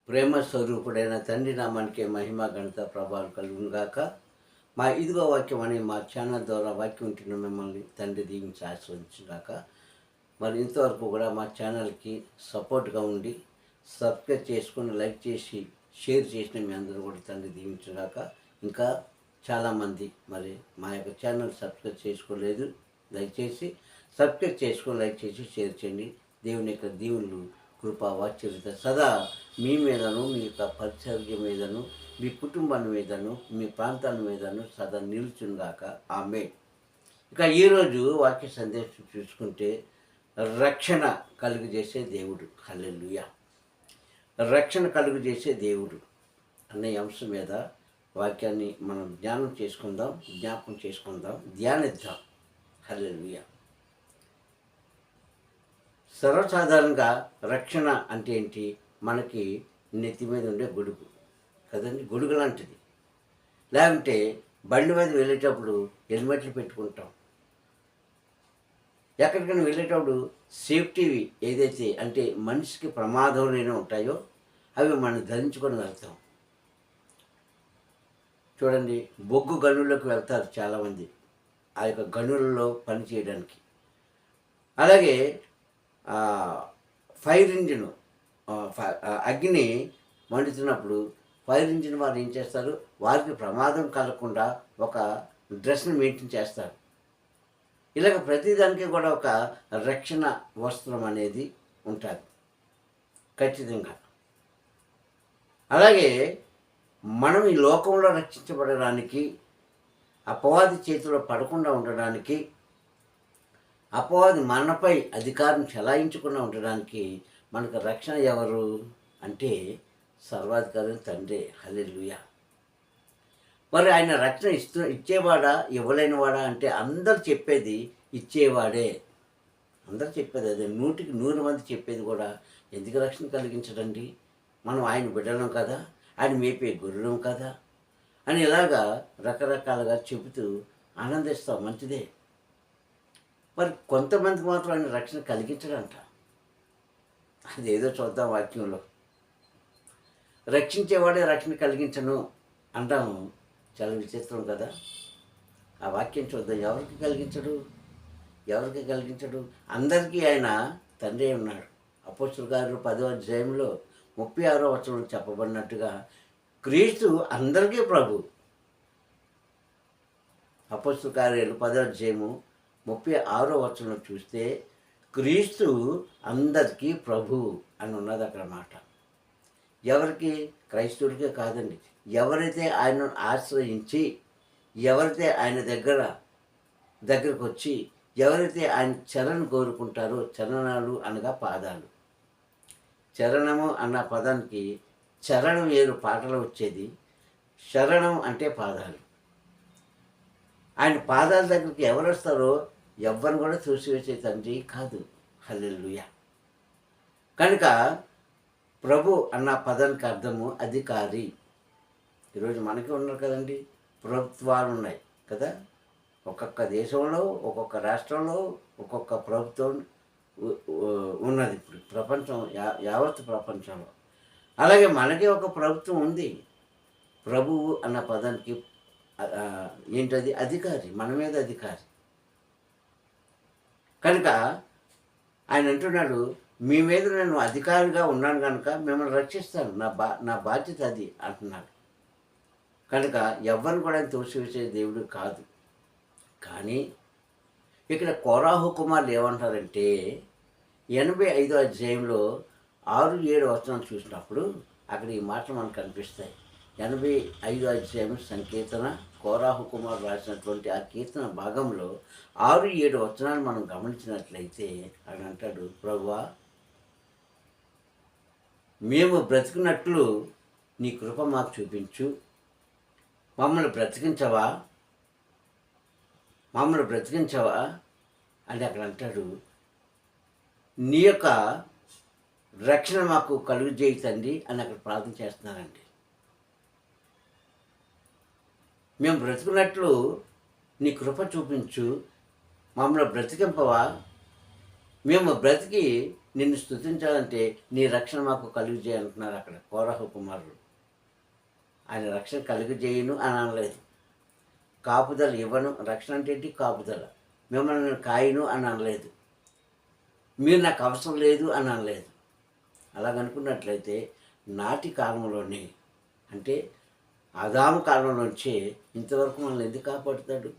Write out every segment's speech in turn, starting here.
ప్రేమ స్వరూపుడైన తండ్రి నామానికి మహిమ ఘనత ప్రభావం కలుగును గాక. మా ఇదిగో వాక్యం అనే మా ఛానల్ ద్వారా వాక్యం ఉంటున్న మిమ్మల్ని తండ్రి దీవించి ఆశీర్వదించుగాక. మరి ఇంతవరకు కూడా మా ఛానల్కి సపోర్ట్గా ఉండి సబ్స్క్రైబ్ చేసుకొని లైక్ చేసి షేర్ చేసిన మీ అందరూ కూడా తండ్రి దీవించుగాక. ఇంకా చాలామంది మరి మా యొక్క ఛానల్ సబ్స్క్రైబ్ చేసుకోలేదు, దయచేసి సబ్స్క్రైబ్ చేసుకొని లైక్ చేసి షేర్ చేయండి. దేవుని యొక్క దీవులు కృపా వాత్సల్యత సదా మీ మీదను, మీ యొక్క పరిచర్య మీదను, మీ కుటుంబాన్ని మీదను, మీ ప్రాంతాల మీదను సదా నిలుచునుగాక. ఆమె. ఇక ఈరోజు వాక్య సందేశం చూసుకుంటే రక్షణ కలుగు చేసే దేవుడు. హల్లెలూయా. రక్షణ కలుగు చేసే దేవుడు అనే అంశం మీద వాక్యాన్ని మనం జ్ఞాపకం చేసుకుందాం, ధ్యానిద్దాం. హల్లెలూయా. సర్వసాధారణంగా రక్షణ అంటే ఏంటి? మనకి నెత్తి మీద ఉండే గొడుగు కదండి, గొడుగు లాంటిది. లేకుంటే బండి మీద వెళ్ళేటప్పుడు హెల్మెట్లు పెట్టుకుంటాం. ఎక్కడికైనా వెళ్ళేటప్పుడు సేఫ్టీవి ఏదైతే అంటే మనిషికి ప్రమాదం లేని ఉంటాయో అవి మనం ధరించుకొని వెళ్తాం. చూడండి, బొగ్గు గనుల్లోకి వెళ్తారు చాలామంది ఆ యొక్క గనులలో పని చేయడానికి. అలాగే ఫైర్ ఇంజిన్ అగ్ని మండుతున్నప్పుడు ఫైర్ ఇంజిన్ వారు ఏం చేస్తారు? వారికి ప్రమాదం కలగకుండా ఒక డ్రెస్ని మెయింటైన్ చేస్తారు. ఇలాగ ప్రతిదానికి కూడా ఒక రక్షణ వస్త్రం అనేది ఉంటుంది ఖచ్చితంగా. అలాగే మనం ఈ లోకంలో రక్షించబడడానికి, అపవాది చేతిలో పడకుండా ఉండడానికి, అపవాది మనపై అధికారం చెలాయించకుండా ఉండడానికి మనకు రక్షణ ఎవరు అంటే సర్వాధికారి తండ్రి. హల్లెలూయా. మరి ఆయన రక్షణ ఇచ్చేవాడా ఇవ్వలేనివాడా అంటే అందరు చెప్పేది ఇచ్చేవాడే. అందరు చెప్పేది అదే, 100కి 100 మంది చెప్పేది కూడా ఎందుకు రక్షణ కలిగించడండి, మనం ఆయన బిడ్డలం కదా, ఆయన మేపే గొర్రెలం కదా అని ఇలాగా రకరకాలుగా చెబుతూ ఆనందిస్తాం. మంచిదే. మరి కొంతమందికి మాత్రం ఆయన రక్షణ కలిగించడంట. అదేదో చూద్దాం వాక్యంలో. రక్షించేవాడే రక్షణ కలిగించను అంటాము. చాలా విచిత్రం కదా. ఆ వాక్యం చూద్దాం. ఎవరికి కలిగించడు? అందరికీ ఆయన తండ్రి ఉన్నాడు. అపోస్తలుల కార్యాలు 10వ అధ్యాయంలో 36వ వచనంలో చెప్పబడినట్టుగా క్రీస్తు అందరికీ ప్రభు. అపోస్తలుల కార్యాలు 10వ అధ్యాయము 36వ వచనం చూస్తే క్రీస్తు అందరికీ ప్రభు అని ఉన్నది అక్కడ మాట. ఎవరికి? క్రైస్తవుడికే కాదండి. ఎవరైతే ఆయనను ఆశ్రయించి, ఎవరైతే ఆయన దగ్గరకు వచ్చి, ఎవరైతే ఆయన చరణ్ కోరుకుంటారో, చరణాలు అనగా పాదాలు. చరణము అన్న పదానికి చరణం వేరు పాటలో వచ్చేది, శరణం అంటే పాదాలు. ఆయన పాదాల దగ్గరికి ఎవరు వస్తారో ఎవ్వరు కూడా చూసివేసే తండ్రి కాదు. హల్లెలూయా. కనుక ప్రభు అన్న పదానికి అర్థము అధికారి. ఈరోజు మనకి ఉన్నారు కదండి, ప్రభుత్వాలు ఉన్నాయి కదా. ఒక్కొక్క దేశంలో, ఒక్కొక్క రాష్ట్రంలో ఒక్కొక్క ప్రభుత్వం ఉన్నది ఇప్పుడు ప్రపంచం, యావత్ ప్రపంచంలో. అలాగే మనకి ఒక ప్రభుత్వం ఉంది. ప్రభువు అన్న పదానికి ఏంటది? అధికారి, మన మీద అధికారి. కనుక ఆయన అంటున్నాడు, మీ మీద నేను అధికారిగా ఉన్నాను కనుక మిమ్మల్ని రక్షిస్తాను, నా బాధ్యత అది అంటున్నాడు. కనుక ఎవరిని కూడా ఆయన తోసివేసే దేవుడు కాదు. కానీ ఇక్కడ కోరాహు కుమారులు ఏమంటారంటే 85వ అధ్యాయంలో 6-7 వచనాలు చూసినప్పుడు అక్కడ ఈ మాటలు మనకు కనిపిస్తాయి. 85వ అధ్యాయం సంకీర్తన, కోరాహు కుమారు రాసినటువంటి ఆ కీర్తన భాగంలో 6-7 వచనాలు మనం గమనించినట్లయితే ఆయన అంటాడు, ప్రభువా మేము బ్రతికినట్లు నీ కృప మాకు చూపించు, మమ్మల్ని బ్రతికించవా అని అక్కడ అంటాడు. నీ యొక్క రక్షణ మాకు కలుగు చేయి తండ్రి అని అక్కడ ప్రార్థన చేస్తున్నారండి. మేము బ్రతుకున్నట్లు నీ కృప చూపించు, మమ్మల్ని బ్రతికింపవా, మేము బ్రతికి నిన్ను స్తుతించాలంటే నీ రక్షణ మాకు కలుగు చేయాలంటున్నారు అక్కడ కోరహ కుమారుడు. ఆయన రక్షణ కలుగజేయను అని అనలేదు. కాపుదల ఇవ్వను, రక్షణ అంటే ఏంటి? కాపుదల. మిమ్మల్ని నేను కాయను అని అనలేదు. మీరు నాకు అవసరం లేదు అని అనలేదు. అలాగనుకున్నట్లయితే నాటి కాలంలోనే, అంటే ఆదాము కాలంలోంచే ఇంతవరకు మనల్ని ఎందుకు కాపాడుతాడు?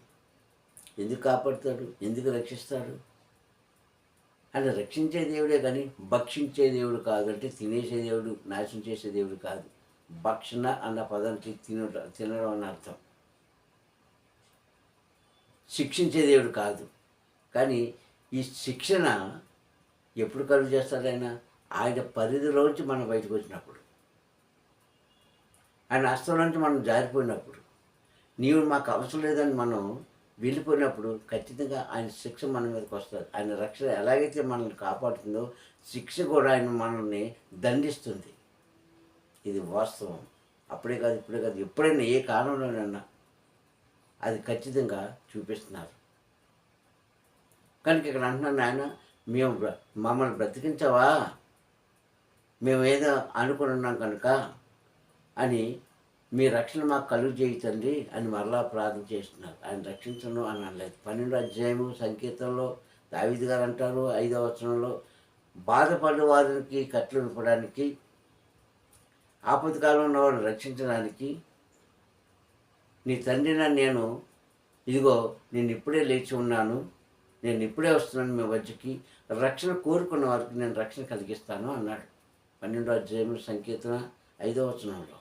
ఎందుకు కాపాడుతాడు? ఎందుకు రక్షిస్తాడు? ఆయన రక్షించే దేవుడే కానీ భక్షించే దేవుడు కాదు. అంటే తినేసే దేవుడు, నాశనం చేసే దేవుడు కాదు. భక్షణ అన్న పదానికి తినడం అని అర్థం. శిక్షించే దేవుడు కాదు. కానీ ఈ శిక్షణ ఎప్పుడు కలుగు చేస్తాడు ఆయన? ఆయన పరిధిలోంచి మనం బయటకు వచ్చినప్పుడు, ఆయన హస్తంలోంచి మనం జారిపోయినప్పుడు, నీవు మాకు అవసరం లేదని మనం వెళ్ళిపోయినప్పుడు ఖచ్చితంగా ఆయన శిక్ష మన మీదకి వస్తుంది. ఆయన రక్షణ ఎలాగైతే మనల్ని కాపాడుతుందో శిక్ష కూడా ఆయన మనల్ని దండిస్తుంది. ఇది వాస్తవం. అప్పుడే కాదు, ఇప్పుడే కాదు, ఎప్పుడైనా ఏ కాలంలోనైనా అది ఖచ్చితంగా చూపిస్తున్నారు. కనుక ఇక్కడ అంటున్నాను, ఆయన మేము మమ్మల్ని బ్రతికించవా, మేము ఏదో అనుకుని ఉన్నాం కనుక అని మీ రక్షణ మాకు కలుగు చేయుతండి అని మరలా ప్రార్థన చేస్తున్నారు. ఆయన రక్షించను అని అనలేదు. 12వ అధ్యాయము సంకీర్తనలో దావీదు గారు అంటారు 5వ వచనంలో, బాధపడే వారికి కట్లు విప్పడానికి, ఆపత్కాలంలో ఉన్నవారిని రక్షించడానికి నీ తండ్రిన నేను, ఇదిగో నేను ఇప్పుడే లేచి ఉన్నాను, నేను ఇప్పుడే వస్తున్నాను మీ వద్దకి, రక్షణ కోరుకున్న వారికి నేను రక్షణ కలిగిస్తాను అన్నాడు 12వ అధ్యాయంలో సంకీర్తన 5వ వచనంలో.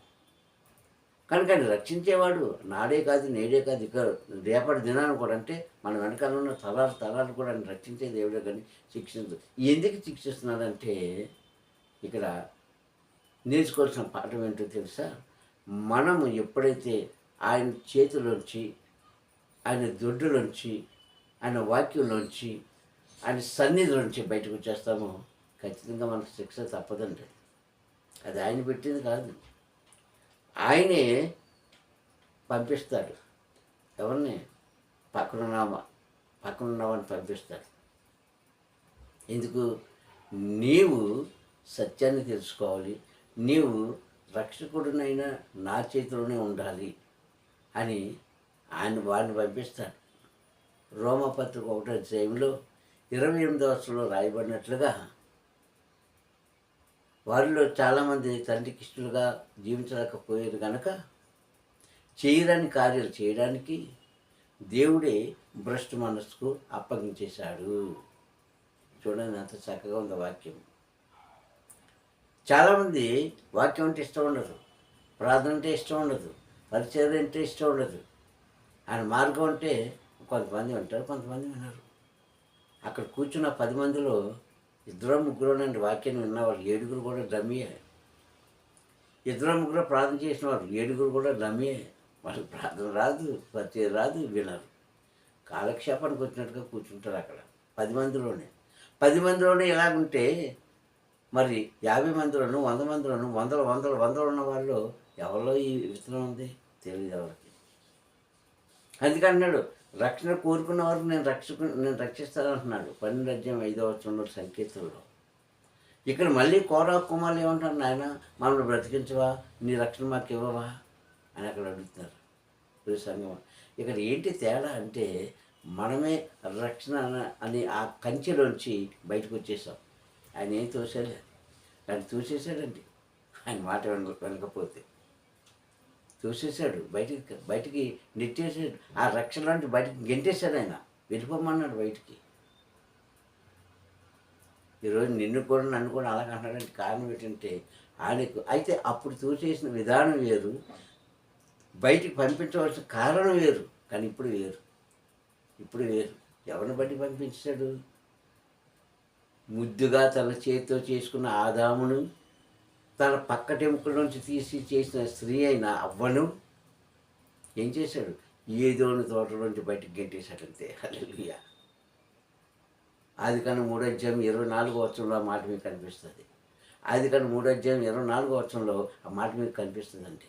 కనుక ఆయన రక్షించేవాడు నాడే కాదు, నేడే కాదు, ఇక రేపటి దినాన్ని కూడా, అంటే మన వెనకాల ఉన్న తరాలు కూడా ఆయన రక్షించే దేవుడే కానీ శిక్షించదు. ఎందుకు శిక్షిస్తున్నాడంటే ఇక్కడ నేర్చుకోవాల్సిన పాఠం ఏంటో తెలుసా? మనము ఎప్పుడైతే ఆయన చేతిలోంచి, ఆయన దొడ్డులోంచి, ఆయన వాక్యంలోంచి, ఆయన సన్నిధిలోంచి బయటకు వచ్చేస్తామో ఖచ్చితంగా మనకు శిక్ష తప్పదండి. అది ఆయన పెట్టింది కాదు. ఆయనే పంపిస్తాడు. ఎవరిని? పక్కనున్నామని పంపిస్తాడు. ఎందుకు? నీవు సత్యాన్ని తెలుసుకోవాలి, నీవు రక్షకుడినైనా నా చేతిలోనే ఉండాలి అని వాడిని పంపిస్తాడు. రోమపత్రిక 1వ అధ్యాయంలో 28వ వచనంలో రాయబడినట్లుగా, వారిలో చాలామంది తండ్రికి ఇష్టలుగా జీవించలేకపోయారు కనుక చేయరాని కార్యాలు చేయడానికి దేవుడే భ్రష్టు మనస్సుకు అప్పగించేశాడు. చూడండి ఎంత చక్కగా ఉందో వాక్యం. చాలామంది వాక్యం అంటే ఇష్టం ఉండదు, ప్రార్థన అంటే ఇష్టం ఉండదు, పరిచర్య అంటే ఇష్టం ఉండదు. ఆయన మార్గం అంటే కొంతమంది వింటారు, కొంతమంది వినరు. అక్కడ కూర్చున్న 10 మందిలో 2-3 వాక్యాన్ని విన్నవాళ్ళు 7 కూడా డమ్మీయే. 2-3 ప్రార్థన చేసిన వాళ్ళు 7 కూడా డమ్మీయే. వాళ్ళకి ప్రార్థన రాదు, పరిచయం రాదు, వినరు. కాలక్షేపానికి వచ్చినట్టుగా కూర్చుంటారు అక్కడ 10 మందిలోనే. 10 మందిలోనే ఎలాగుంటే మరి 50 మందిలోను, 100 మందిలోను, వందలు ఉన్న వాళ్ళు ఎవరిలో ఈ విత్తనం ఉంది తెలియదు ఎవరికి. అందుకన్నాడు రక్షణ కోరుకున్న వారికి నేను రక్షిస్తానంటున్నాడు 12వ అధ్యాయం 5వ వచనంలో సంకీర్తనలో. ఇక్కడ మళ్ళీ కోరహ కుమారులు ఏమంటారు? నాయన మనల్ని బ్రతికించవా, నీ రక్షణ మాకు ఇవ్వవా అని అక్కడ అడుగుతున్నారు. సంగమం ఇక్కడ ఏంటి తేడా అంటే, మనమే రక్షణ అని ఆ కంచెలోంచి బయటకు వచ్చేసాం. ఆయన ఏం తోసేలేదు, ఆయన తోసేసాడండి. ఆయన మాట వినకపోతే తోసేసాడు, బయటికి నెట్టేసాడు. ఆ రక్షణ లాంటి బయటికి గెంటేశాడు. ఆయన వెళ్ళిపోమన్నాడు బయటికి. ఈరోజు నిన్ను కూడా నన్ను కూడా అలాగ అంటాడంటే కారణం ఏంటంటే ఆయనకు అయితే అప్పుడు తోసేసిన విధానం వేరు, బయటికి పంపించవలసిన కారణం వేరు. కానీ ఇప్పుడు వేరు. ఎవరిని బట్టి పంపించాడు? ముద్దుగా తన చేతితో చేసుకున్న ఆదామును, తన పక్కటెముకలోంచి తీసి చేసిన స్త్రీ అయిన అవ్వను ఏం చేశాడు? ఏదోని తోటలోంచి బయటికి గెంటేశాడంతే. హల్లెలూయా. ఆదికాండం 3వ అధ్యాయం 24వ వచనంలో ఆ మాట మీకు కనిపిస్తుంది. ఆదికాండం 3వ అధ్యాయం 24వ వచనంలో ఆ మాట మీకు కనిపిస్తుందండి.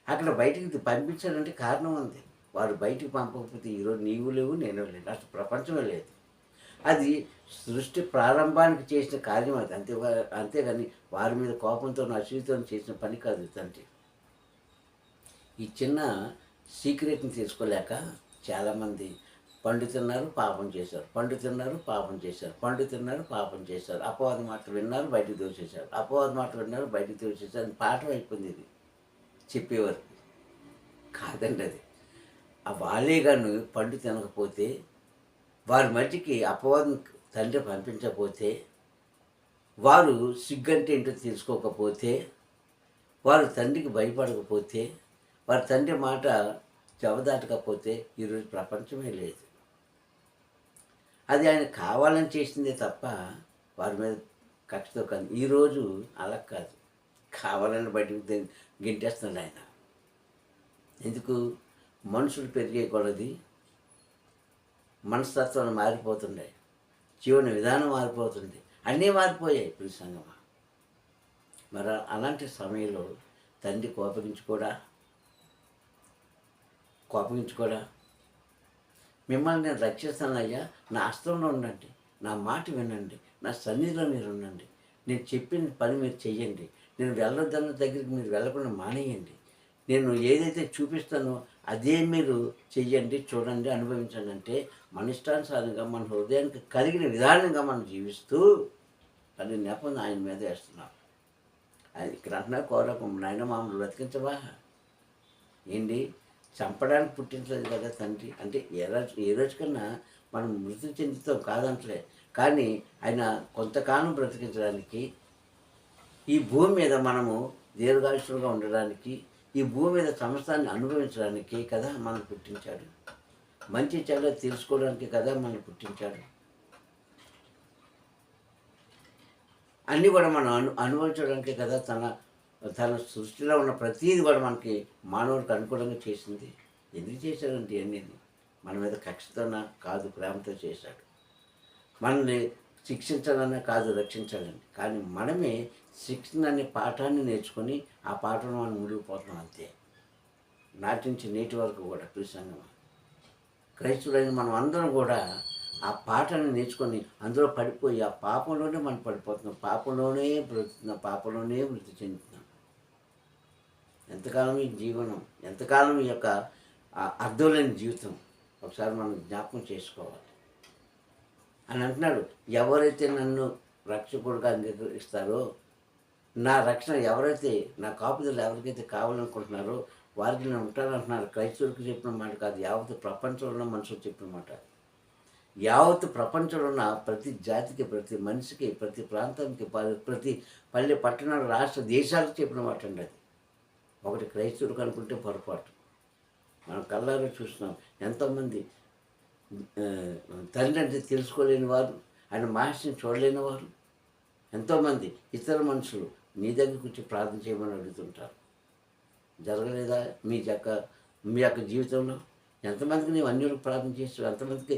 అక్కడ బయటికి పంపించాడంటే కారణం ఉంది. వారు బయటికి పంపకపోతే ఈరోజు నీవు లేవు, నేను లేను, అసలు ప్రపంచమే లేదు. అది సృష్టి ప్రారంభానికి చేసిన కార్యం అది. అంతేగాని వారి మీద కోపంతో అసూయతో చేసిన పని కాదు తండ్రి. ఈ చిన్న సీక్రెట్ని తీసుకోలేక చాలామంది పండుతున్నారు, పాపం చేశారు, పండుతున్నారు, పాపం చేశారు, పండుతున్నారు, పాపం చేశారు, అపవాద మాటలు విన్నారు, బయటికి దోచేశారు, అపవాద మాటలు విన్నారు, బయటికి దోచేశారు అని పాఠం అయిపోయింది. ఇది చెప్పేవారు కాదండి. అది ఆ వాళ్ళే కానీ పండు తినకపోతే, వారి మధ్యకి అపవాదం తండ్రి పంపించకపోతే, వారు సిగ్గంటే ఏంటో తెలుసుకోకపోతే, వారు తండ్రికి భయపడకపోతే, వారి తండ్రి మాట జవదాటకపోతే ఈరోజు ప్రపంచమే లేదు. అది ఆయన కావాలని చేసిందే తప్ప వారి మీద కక్షతో కాదు. ఈరోజు అలా కాదు, కావాలని బయటకు గెంటేస్తున్నాడు ఆయన. ఎందుకు? మనుషులు పెరిగే కొలది మనస్తత్వాలు మారిపోతున్నాయి, జీవన విధానం మారిపోతుంది, అన్నీ మారిపోయాయి ఇప్పుడు సంగమా. మరి అలాంటి సమయంలో తండ్రి కోపగించుకోడా మిమ్మల్ని నేను రక్షిస్తాను అయ్యా, నా హస్తంలో ఉండండి, నా మాట వినండి, నా సన్నిధిలో మీరు ఉండండి, నేను చెప్పిన పని మీరు చెయ్యండి, నేను వెళ్ళొద్దన్న దగ్గరికి మీరు వెళ్ళకుండా మానేయండి, నేను ఏదైతే చూపిస్తానో అదే మీరు చెయ్యండి, చూడండి, అనుభవించండి అంటే మన ఇష్టానుసారంగా మన హృదయానికి కలిగిన విధానంగా మనం జీవిస్తూ అది నెపం ఆయన మీద వేస్తున్నాం. ఆయన ఇక్కడ అంటున్నా కోరకం నాయన మామూలు బ్రతికించవా ఏంటి? చంపడానికి పుట్టించలేదు కదా తండ్రి. అంటే ఏ రోజు కన్నా మనం మృతి చెందుతాం కాదంటలే, కానీ ఆయన కొంతకాలం బ్రతికించడానికి, ఈ భూమి మీద మనము దీర్ఘాయుషులుగా ఉండడానికి, ఈ భూమి మీద సమస్తాన్ని అనుభవించడానికి కదా మనం పుట్టించాడు. మంచి చెడ్డ తెలుసుకోవడానికి కదా మనం పుట్టించాడు. అన్నీ కూడా మనం అనుభవించడానికి కదా తన సృష్టిలో ఉన్న ప్రతీది కూడా మనకి మానవుడికి అనుకూలంగా చేసింది. ఎందుకు చేశాడంటే అన్నీ మన మీద కక్షతోన కాదు, ప్రేమతో చేశాడు. మనల్ని శిక్షించాలన్నా కాదు, రక్షించాలని. కానీ మనమే శిక్షణ అనే పాఠాన్ని నేర్చుకొని ఆ పాఠంలో మనం మునిగిపోతున్నాం అంతే. నాటి నుంచి నేటి వరకు కూడా ప్రిసంగం క్రైస్తులైన మనం అందరం కూడా ఆ పాఠాన్ని నేర్చుకొని అందులో పడిపోయి ఆ పాపంలోనే మనం పడిపోతున్నాం, పాపంలోనే బ్రతుకుతున్నాం, పాపంలోనే మృతి చెందుతున్నాం. ఎంతకాలం ఈ జీవనం, ఎంతకాలం ఈ యొక్క అర్థం లేని జీవితం ఒకసారి మనం జ్ఞాపకం చేసుకోవాలి అని అంటున్నాడు. ఎవరైతే నన్ను రక్షకుడుగా అంగీకరిస్తారో, నా రక్షణ ఎవరైతే, నా కాపుదలు ఎవరికైతే కావాలనుకుంటున్నారో వారికి నేను ఉంటానంటున్నారు. క్రైస్తవులకు చెప్పిన మాట కాదు, యావత్ ప్రపంచంలో ఉన్న మనుషులు చెప్పిన మాట. యావత్ ప్రపంచంలో ఉన్న ప్రతి జాతికి, ప్రతి మనిషికి, ప్రతి ప్రాంతానికి, ప్రతి పల్లె పట్టణాలు, రాష్ట్ర దేశాలకు చెప్పిన మాట అండి. అది ఒకటి క్రైస్తవులకు అనుకుంటే పొరపాటు. మనం కళ్ళారా చూస్తున్నాం ఎంతోమంది తండ్రి అంటే తెలుసుకోలేని వారు, ఆయన మహర్షిని చూడలేని వారు, ఎంతోమంది ఇతర మనుషులు నీ దగ్గరికి వచ్చి ప్రార్థన చేయమని అడుగుతుంటారు. జరగలేదా మీ యొక్క జీవితంలో? ఎంతమందికి నీవు అన్యులకు ప్రార్థన చేస్తావు, ఎంతమందికి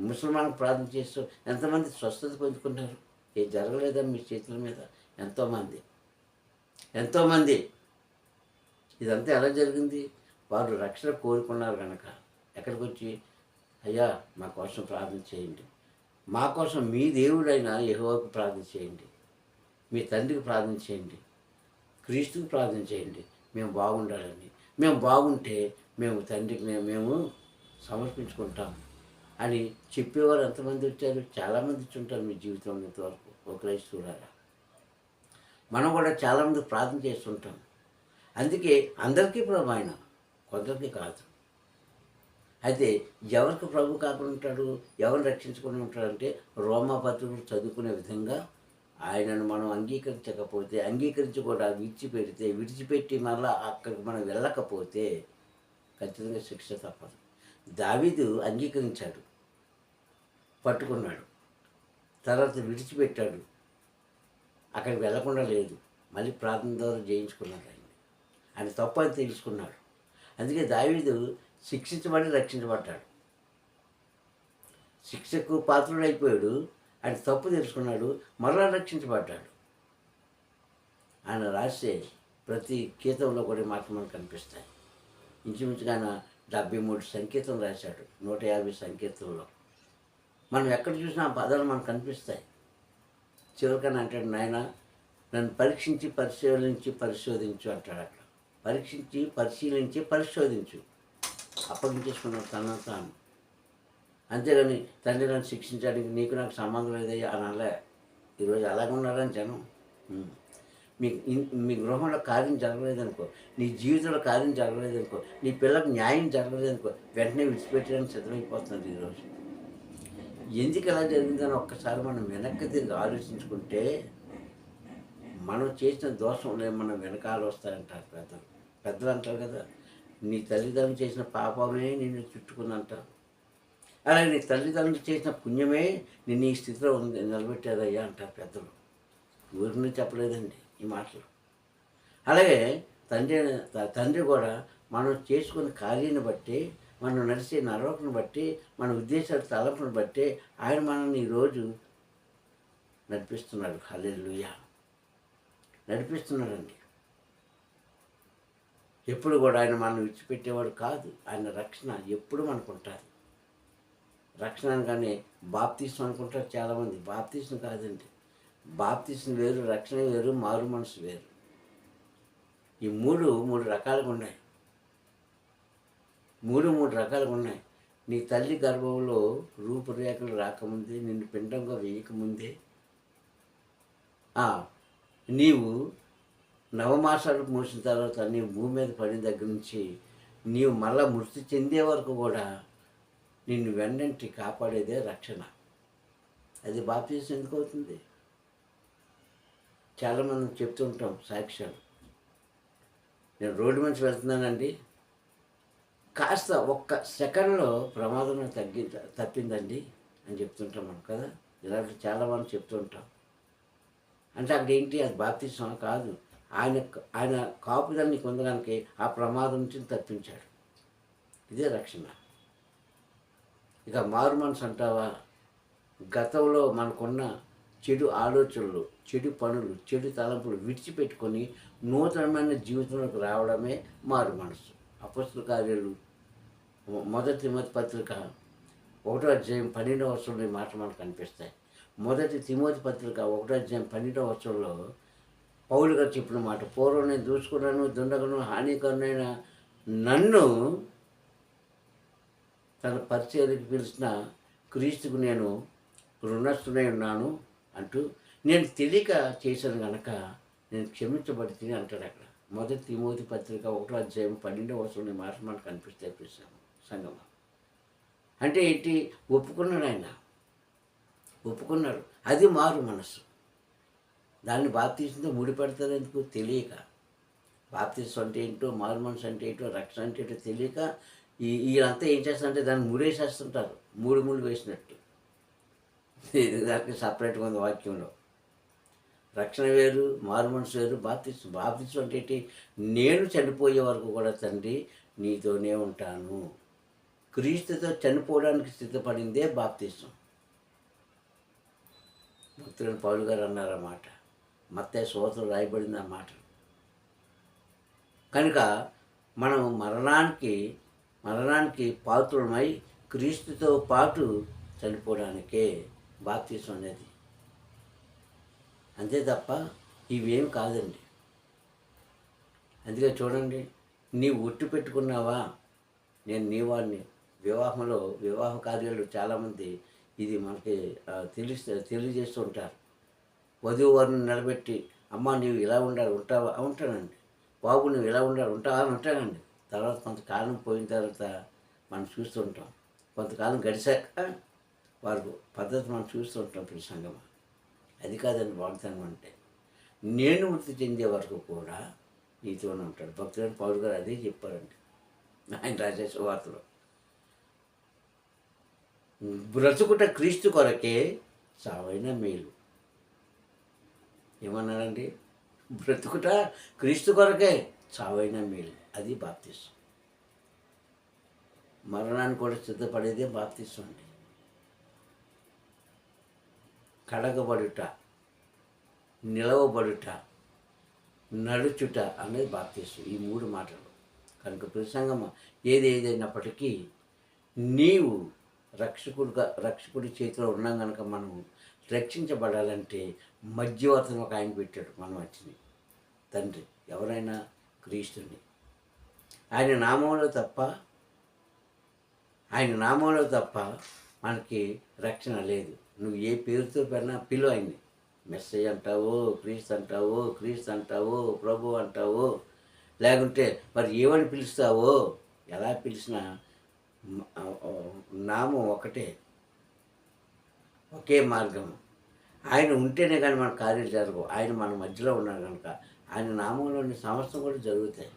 ముసల్మాన్కి ప్రార్థన చేస్తావు, ఎంతమంది స్వస్థత పొందుకున్నారు? ఏ జరగలేదా మీ చేతుల మీద? ఎంతోమంది ఇదంతా ఎలా జరిగింది? వారు రక్షణ కోరుకున్నారు కనుక ఎక్కడికి వచ్చి, అయ్యా మా కోసం ప్రార్థన చేయండి, మా కోసం మీ దేవుడైన యెహోవాకు ప్రార్థన చేయండి, మీ తండ్రికి ప్రార్థన చేయండి, క్రీస్తుకు ప్రార్థన చేయండి, మేము బాగుండాలని, మేము బాగుంటే మేము తండ్రికి మేము సమర్పించుకుంటాం అని చెప్పేవారు ఎంతమంది వచ్చారు? చాలామంది వచ్చుంటారు మీ జీవితంలో ఇంతవరకు. ఒక క్రైస్తవులారా, మనం కూడా చాలామంది ప్రార్థన చేస్తుంటాం. అందుకే అందరికీ ప్రభు ఆయన, కొందరికి కాదు. అయితే ఎవరికి ప్రభు కాకుండా ఉంటాడు, ఎవరు రక్షించుకుని ఉంటాడంటే రోమాపత్రులు చదువుకునే విధంగా ఆయనను మనం అంగీకరించకపోతే, అంగీకరించి కూడా విడిచిపెట్టి మళ్ళీ అక్కడికి మనం వెళ్ళకపోతే ఖచ్చితంగా శిక్ష తప్పదు. దావీదు అంగీకరించాడు, పట్టుకున్నాడు, తర్వాత విడిచిపెట్టాడు, అక్కడికి వెళ్లకుండా లేదు, మళ్ళీ ప్రార్థన ద్వారా జయించుకున్నాడు. ఆయన తప్పు అని తెలుసుకున్నాడు. అందుకే దావీదు శిక్షించబడి రక్షించబడ్డాడు. శిక్షకు పాత్రుడైపోయాడు, ఆయన తప్పు తెలుసుకున్నాడు, మరలా రక్షించబడ్డాడు. ఆయన రాసే ప్రతి గీతంలో కూడా మాటలు మనకు కనిపిస్తాయి. ఇంచుమించుగా ఆయన 73 సంకీర్తనలు రాశాడు, 150 సంకీర్తనలో. మనం ఎక్కడ చూసినా ఆ పదాలు మనకు కనిపిస్తాయి. చివరికని అంటాడు, నాయన నన్ను పరీక్షించి పరిశోధించు అంటాడు అక్కడ. పరీక్షించి పరిశీలించి పరిశోధించు, అప్పగించేసుకున్నాడు తనను తాను. అంతేగాని తండ్రి నన్ను శిక్షించడానికి నీకు నాకు సంబంధం లేదయ్యా అని అనలే. ఈరోజు అలాగే ఉన్నారని జనం. మీ గృహంలో కార్యం జరగలేదనుకో, నీ జీవితంలో కార్యం జరగలేదనుకో, నీ పిల్లలకు న్యాయం జరగలేదనుకో, వెంటనే విడిచిపెట్టడానికి సిద్ధమైపోతున్నారు ఈరోజు. ఎందుకు ఎలా జరిగిందని ఒక్కసారి మనం వెనక్కి తిరిగి ఆలోచించుకుంటే మనం చేసిన దోషం మనం వెనకాల వస్తాయంటారు పెద్దలు అంటారు కదా, నీ తల్లిదండ్రులు చేసిన పాపమే నిన్ను చుట్టుకుందంటారు. అలాగే నీ తల్లిదండ్రులు చేసిన పుణ్యమే నిన్ను ఈ స్థితిలో నిలబెట్టారయ్యా అంటారు పెద్దలు. ఊరిని చెప్పలేదండి ఈ మాటలు. అలాగే తండ్రి కూడా మనం చేసుకున్న కార్యాన్ని బట్టి, మనం నడిచే నడవకను బట్టి, మన ఉద్దేశాల తలంపును బట్టి ఆయన మనల్ని ఈరోజు నడిపిస్తున్నాడు. హల్లెలూయా, నడిపిస్తున్నాడండి. ఎప్పుడు కూడా ఆయన మనం విడిచిపెట్టేవాడు కాదు. ఆయన రక్షణ ఎప్పుడు మనకు ఉంటుంది. రక్షణ అనగానే బాప్తీసం అనుకుంటారు చాలామంది. బాప్తీసం కాదండి. బాప్తీసం వేరు, రక్షణ వేరు, మారు మనసు వేరు. ఈ మూడు రకాలుగా ఉన్నాయి. మూడు రకాలుగా ఉన్నాయి. నీ తల్లి గర్భంలో రూపురేఖలు రాకముందే, నిన్ను పిండంగా వేయకముందే, నీవు నవమాసాలు మూసిన తర్వాత నీవు భూమి మీద పడిన దగ్గర నుంచి నీవు మళ్ళా మృతి చెందే వరకు కూడా నిన్ను వెన్నంటి కాపాడేదే రక్షణ. అది బాప్తీసం ఎందుకు అవుతుంది? చాలామంది చెప్తుంటాం సాక్ష్యాలు. నేను రోడ్డు నుంచి వెళ్తున్నానండి, కాస్త ఒక్క సెకండ్లో ప్రమాదం తప్పిందండి అని చెప్తుంటాం మనం కదా. ఇలాంటి చాలామంది చెప్తుంటాం. అంటే అక్కడ ఏంటి, అది బాప్తీసం కాదు. ఆయన కాపుదల్ని పొందడానికి ఆ ప్రమాదం నుంచి తప్పించాడు. ఇదే రక్షణ. ఇక మారు మనసు అంటావా, గతంలో మనకున్న చెడు ఆలోచనలు, చెడు పనులు, చెడు తలంపులు విడిచిపెట్టుకొని నూతనమైన జీవితంలోకి రావడమే మారు మనసు. అపొస్తలుల కార్యాలు 1 తిమోతి పత్రిక 1వ అధ్యాయం 12వ వచనంలో ఈ మాట మనకు కనిపిస్తాయి. 1 తిమోతి పత్రిక 1వ అధ్యాయం 12వ వచనంలో పౌలు గారు చెప్పిన మాట, పూర్వం నేను దూసుకున్నాను, దుండగను, హానికరమైన నన్ను తన పరిచర్యకి పిలిచిన క్రీస్తుకు నేను రుణస్థునై ఉన్నాను అంటూ, నేను తెలియక చేశాను కనుక నేను క్షమించబడితే అంటాడు అక్కడ. 1 తిమోతి పత్రిక 1వ అధ్యాయం 12వ వచనంలో మాట మనకు కనిపిస్తాయి సంగమ. అంటే ఏంటి, ఒప్పుకున్నాడు ఆయన, ఒప్పుకున్నాడు. అది మారు మనసు. దాన్ని బాప్తీసంతో ముడిపెడతారు ఎందుకు? తెలియక. బాప్తీసం అంటే ఏంటో, మారు మనసు అంటే ఏంటో, రక్షణ అంటే ఏంటో తెలియక వీళ్ళంతా ఏం చేస్తారంటే దాన్ని ముడేసేస్తుంటారు, మూడు వేసినట్టు. దానికి సపరేట్గా ఉంది వాక్యంలో. రక్షణ వేరు, మారు మనసు వేరు, బాప్తీసం అంటే ఏంటి? నేను చనిపోయే వరకు కూడా తండ్రి నీతోనే ఉంటాను. క్రీస్తుతో చనిపోవడానికి సిద్ధపడిందే బాప్తీసం. భక్తులను పౌలు గారు అన్నారన్నమాట. మత్తయి సువార్తలో రాయబడింది ఆ మాట. కనుక మనం మరణానికి పాత్రులమై క్రీస్తుతో పాటు చనిపోవడానికే బాప్తీసం అనేది. అంతే తప్ప ఇవేం కాదండి. అందుకే చూడండి, నీవు ఒట్టు పెట్టుకున్నావా, నేను నీ వాడిని. వివాహ కార్యాలు చాలామంది ఇది మనకి తెలియజేస్తూ ఉంటారు. వధువు వారిని నిలబెట్టి, అమ్మ నీవు ఇలా ఉంటావా? ఉంటానండి. బాబు నువ్వు ఇలా ఉంటావా? ఉంటానండి. తర్వాత కొంతకాలం పోయిన తర్వాత మనం చూస్తుంటాం. కొంతకాలం గడిచాక వారి పద్ధతి మనం చూస్తుంటాం. ప్రతి సంగమ అది కాదండి వాగ్దానం అంటే. నేను మృతి చెందే వరకు కూడా నీతోనే ఉంటాడు. భక్తుడైన పౌలు గారు అదే చెప్పారండి ఆయన రాసే సువార్తలో. బ్రతుకుట క్రీస్తు కొరకే, చావైన మేలు. ఏమన్నారండి? బ్రతుకుట క్రీస్తు కొరకే, చావైన మేలు. అది బాప్తీసం. మరణాన్ని కూడా సిద్ధపడేదే బాప్తీసం అండి. కడగబడుట, నిలవబడుట, నడుచుట అనేది బాప్తీసం. ఈ 3 మాటలు. కనుక ప్రసంగం ఏదైనప్పటికీ నీవు రక్షకుడి చేతిలో ఉన్నాం కనుక మనం రక్షించబడాలంటే మధ్యవర్తిని ఒక ఆయన పెట్టాడు మన మధ్యని, తండ్రి. ఎవరైనా క్రీస్తుని. ఆయన నామంలో తప్ప మనకి రక్షణ లేదు. నువ్వు ఏ పేరుతో పెన్నా పిలువ ఆయన్ని. మెస్సయ్య అంటావో, క్రీస్తు అంటావో, ప్రభు అంటావో, లేకుంటే మరి ఏమని పిలుస్తావో, ఎలా పిలిచినా నామం ఒకటే, ఒకే మార్గం. ఆయన ఉంటేనే కానీ మన కార్యాలు జరగవు. ఆయన మన మధ్యలో ఉన్నాడు కనుక ఆయన నామంలోని సమస్తం కూడా జరుగుతాయి.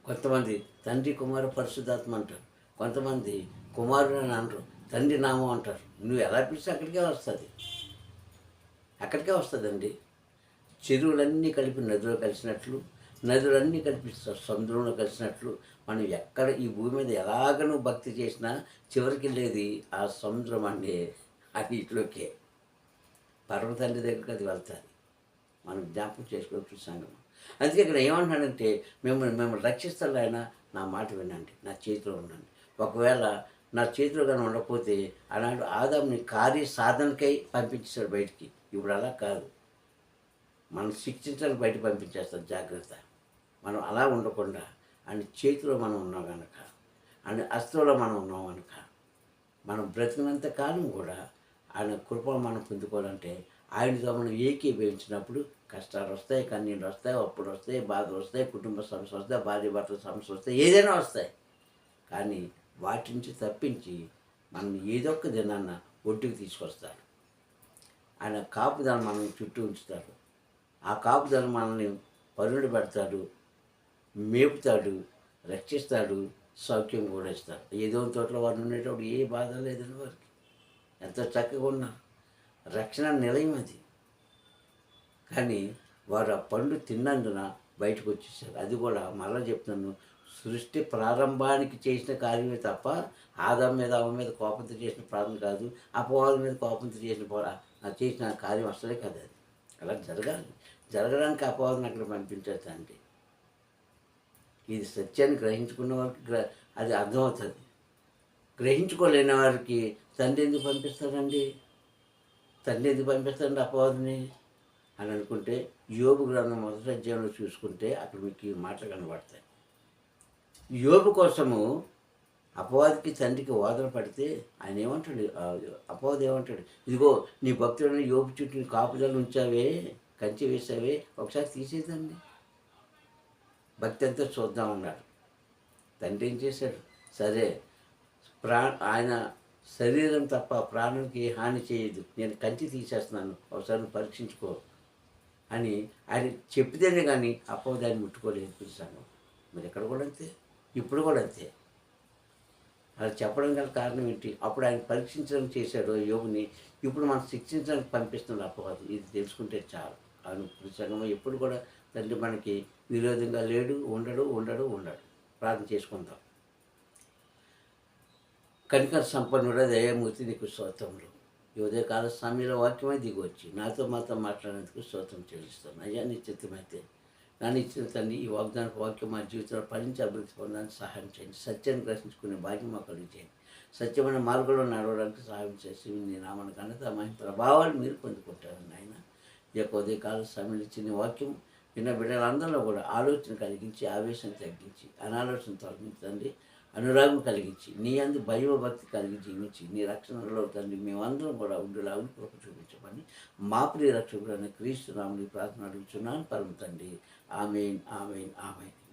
కొంతమంది తండ్రి, కుమార, పరిశుద్ధాత్మ అంటారు. కొంతమంది కుమారుడు అని అంటారు, తండ్రి నామం అంటారు. నువ్వు ఎలా పిలిస్తే అక్కడికే వస్తుందండి. చెరువులన్నీ కలిపి నదిలో కలిసినట్లు, నదులన్నీ కలిపి సముద్రంలో కలిసినట్లు, మనం ఎక్కడ ఈ భూమి మీద ఎలాగ నువ్వు భక్తి చేసినా చివరికి వెళ్ళేది ఆ సముద్రం అంటే అది ఇట్లోకే పర్వతండ్రి దగ్గరికి అది వెళ్తుంది. మనం జ్ఞాపకం చేసుకోవచ్చు సంగమం. అందుకే ఇక్కడ ఏమంటున్నాడంటే, మిమ్మల్ని రక్షిస్తాను ఆయన, నా మాట వినండి, నా చేతిలో ఉండండి. ఒకవేళ నా చేతిలో కానీ ఉండకపోతే అలాంటి ఆదాంని కార్య సాధనకై పంపించేశాడు బయటికి. ఇప్పుడు అలా కాదు, మనం శిక్షించడానికి బయట పంపించేస్తాం. జాగ్రత్త. మనం అలా ఉండకుండా ఆయన చేతిలో మనం ఉన్నాం కనుక, ఆయన హస్తంలో మనం ఉన్నాం కనుక, మనం బ్రతికినంత కాలం కూడా ఆయన కృపను మనం పొందుకోవాలంటే ఆయనతో మనం ఏకీభవించినప్పుడు కష్టాలు వస్తాయి, కన్నీళ్ళు వస్తాయి, అప్పులు వస్తాయి, బాధలు వస్తాయి, కుటుంబ సమస్యలు వస్తాయి, భార్య భర్తల సమస్యలు వస్తాయి, ఏదైనా వస్తాయి. కానీ వాటి నుంచి తప్పించి మనం ఏదొక్క దినాన్న ఒడ్డుకు తీసుకొస్తారు. ఆయన కాపుదల మనల్ని చుట్టూ ఉంచుతాడు. ఆ కాపుదల మనల్ని పరుడు పెడతాడు, మేపుతాడు, రక్షిస్తాడు, సౌఖ్యం కూడా ఇస్తాడు. ఏదో తోటలో వారు ఉండేటప్పుడు ఏ బాధ లేదని వారికి ఎంతో చక్కగా ఉన్నారు. రక్షణ నిలయం అది. కానీ వారు ఆ పండు తిన్నందున బయటకు వచ్చేసారు. అది కూడా మరలా చెప్తున్నాను, సృష్టి ప్రారంభానికి చేసిన కార్యమే తప్ప ఆదాం మీద అవ్వ మీద కోపంతో చేసిన ప్రారంభం కాదు, అపవాదం మీద కోపంతో చేసిన కార్యం అసలే కాదు. అది అలా జరగడానికి అపవాదం అక్కడ పంపించారు తండ్రి. ఇది సత్యాన్ని గ్రహించుకున్న వారికి అది అర్థమవుతుంది. గ్రహించుకోలేని వారికి తండ్రి ఎందుకు పంపిస్తాడండి అపవాదిని అని అనుకుంటే, యోబు గ్రంథం 1వ అధ్యాయంలో చూసుకుంటే అక్కడ మీకు ఈ మాటలు కనబడతాయి. యోబు కోసము అపవాదికి తండ్రికి వాదన పడితే ఆయన ఏమంటాడు, అపవాది ఏమంటాడు, ఇదిగో నీ భక్తులను యోబు చుట్టూ కాపుదలు ఉంచావే, కంచె వేసావే, ఒకసారి తీసేదండి, భక్తి అంతా చూద్దామన్నాడు. తండ్రి ఏం చేశాడు, సరే ఆయన శరీరం తప్ప ప్రాణానికి ఏ హాని చేయదు, నేను కంచి తీసేస్తున్నాను, ఒకసారి పరీక్షించుకో అని ఆయన చెప్పితేనే కానీ అపవాదాన్ని ముట్టుకోలేదు పిలిచాను. మరి ఎక్కడ కూడా అంతే, ఇప్పుడు కూడా అంతే. అలా చెప్పడం గల కారణం ఏంటి, అప్పుడు ఆయన పరీక్షించడానికి చేశాడు యోగుని, ఇప్పుడు మనం శిక్షించడానికి పంపిస్తున్నాడు అపవాది. ఇది తెలుసుకుంటే చాలు. ఆయన సంగమం ఎప్పుడు కూడా తండ్రి మనకి విరోధంగా లేడు, ఉండడు. ప్రార్థన చేసుకుందాం. కనికర సంపన్నుడ దయామూర్తి నీకు స్తోత్రములు. ఈ ఉదయకాల సమయంలో వాక్యమై దిగొచ్చి నాతో మాట్లాడేందుకు స్తోత్రం చెల్లిస్తాను. అయ్యా నీ చిత్తమైతే నన్ను ఇచ్చిన తండ్రి ఈ వాక్యం మా జీవితంలో ఫలించి అభివృద్ధి పొందడానికి సహాయం చేయండి. సత్యాన్ని గ్రహించుకునే భాగ్యం మాకు కలిగించేయండి. సత్యమైన మార్గంలో నడవడానికి సహాయం చేసి నీ నామన ఘనత మహిమ ప్రభావాలు మీరు పొందుకుంటారు నాయన. ఈ యొక్క ఉదయకాల సమయంలో ఇచ్చిన వాక్యం విన్న బిడ్డలందరిలో కూడా ఆలోచన కలిగించి, ఆవేశం తగ్గించి, అనాలోచన తొలగించండి, అనురాగం కలిగించి, నీ అందు భయభక్తి కలిగి జీవించి, నీ రక్షణలో తండ్రి మేమందరం కూడా ఉండేలాగా కృప చూపించమని మా ప్రియ రక్షకుడైన క్రీస్తు నామములో ప్రార్థన అడుగుతున్నాను పరమ తండ్రి. ఆమేన్.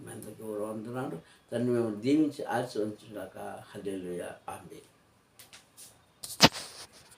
మీ అందరికీ వందనాలు. తండ్రి మేము దీవించి ఆశీర్వదించుగాక. హల్లెలూయా. ఆమేన్.